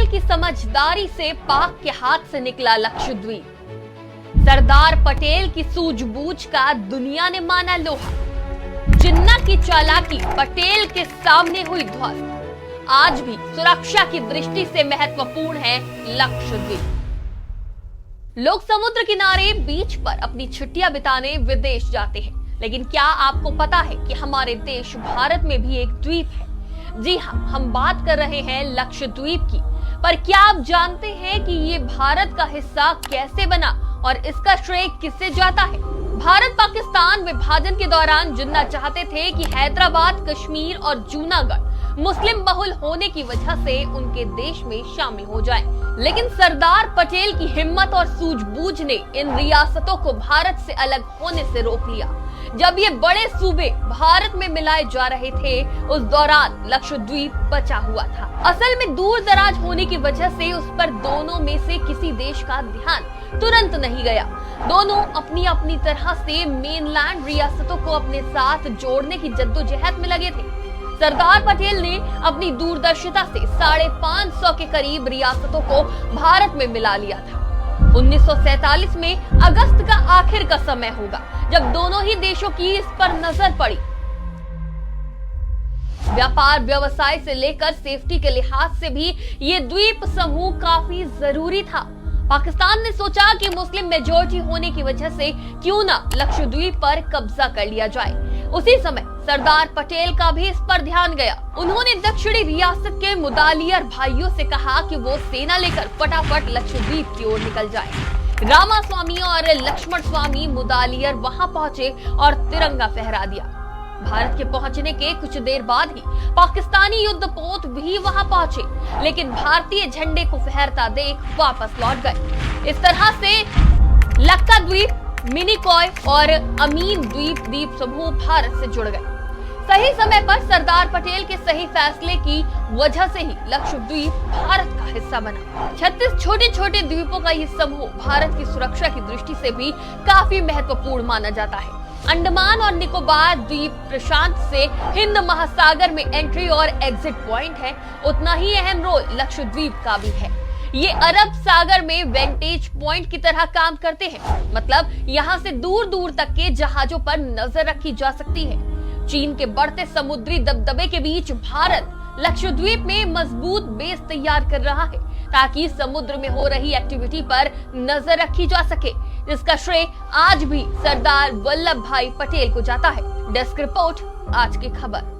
पटेल की समझदारी से पाक के हाथ से निकला लक्षद्वीप। सरदार पटेल की सूझबूझ का दुनिया ने माना लोहा। जिन्ना की चालाकी पटेल के सामने हुई ध्वस्त। आज भी सुरक्षा की दृष्टि से महत्वपूर्ण है लक्षद्वीप। लोग समुद्र किनारे बीच पर अपनी छुट्टियां बिताने विदेश जाते हैं, लेकिन क्या आपको पता है कि हमारे देश भारत में भी एक द्वीप है? जी हाँ, हम बात कर रहे हैं लक्षद्वीप की। पर क्या आप जानते हैं कि ये भारत का हिस्सा कैसे बना और इसका श्रेय किससे जाता है? भारत पाकिस्तान विभाजन के दौरान जिन्ना चाहते थे कि हैदराबाद, कश्मीर और जूनागढ़ मुस्लिम बहुल होने की वजह से उनके देश में शामिल हो जाएं। लेकिन सरदार पटेल की हिम्मत और सूझबूझ ने इन रियासतों को भारत से अलग होने से रोक लिया। जब ये बड़े सूबे भारत में मिलाए जा रहे थे, उस दौरान लक्षद्वीप बचा हुआ था। असल में दूर दराज होने की वजह से उस पर दोनों में से किसी देश का ध्यान तुरंत नहीं गया। दोनों अपनी अपनी तरह से मेनलैंड रियासतों को अपने साथ जोड़ने की जद्दोजहद में लगे थे। सरदार पटेल ने अपनी दूरदर्शिता से 550 के करीब रियासतों को भारत में मिला लिया था। 1947 में अगस्त का आखिर का समय होगा जब दोनों ही देशों की इस पर नजर पड़ी। व्यापार व्यवसाय से लेकर सेफ्टी के लिहाज से भी ये द्वीप समूह काफी जरूरी था। पाकिस्तान ने सोचा कि मुस्लिम मेजॉरिटी होने की वजह से क्यों ना लक्षद्वीप पर कब्जा कर लिया जाए। उसी समय सरदार पटेल का भी इस पर ध्यान गया। उन्होंने दक्षिणी रियासत के मुदालियर भाइयों से कहा कि वो सेना लेकर फटाफट लक्षद्वीप की ओर निकल जाए। रामास्वामी और लक्ष्मण स्वामी मुदालियर वहां पहुंचे और तिरंगा फहरा दिया। भारत के पहुंचने के कुछ देर बाद ही पाकिस्तानी युद्धपोत भी वहां पहुंचे, लेकिन भारतीय झंडे को फहरता देख वापस लौट गए। इस तरह से लक्का द्वीप, मिनिकॉय और अमीन द्वीप समूह भारत से जुड़ गए। सही समय पर सरदार पटेल के सही फैसले की वजह से ही लक्षद्वीप भारत का हिस्सा बना। 36 छोटे छोटे द्वीपों का ये समूह भारत की सुरक्षा की दृष्टि से भी काफी महत्वपूर्ण माना जाता है। अंडमान और निकोबार द्वीप प्रशांत से हिंद महासागर में एंट्री और एग्जिट पॉइंट है, उतना ही अहम रोल लक्षद्वीप का भी है। ये अरब सागर में वेंटेज पॉइंट की तरह काम करते हैं, मतलब यहाँ से दूर दूर तक के जहाजों पर नजर रखी जा सकती है। चीन के बढ़ते समुद्री दबदबे के बीच भारत लक्षद्वीप में मजबूत बेस तैयार कर रहा है, ताकि समुद्र में हो रही एक्टिविटी पर नजर रखी जा सके, जिसका श्रेय आज भी सरदार वल्लभ भाई पटेल को जाता है। डेस्क रिपोर्ट, आज की खबर।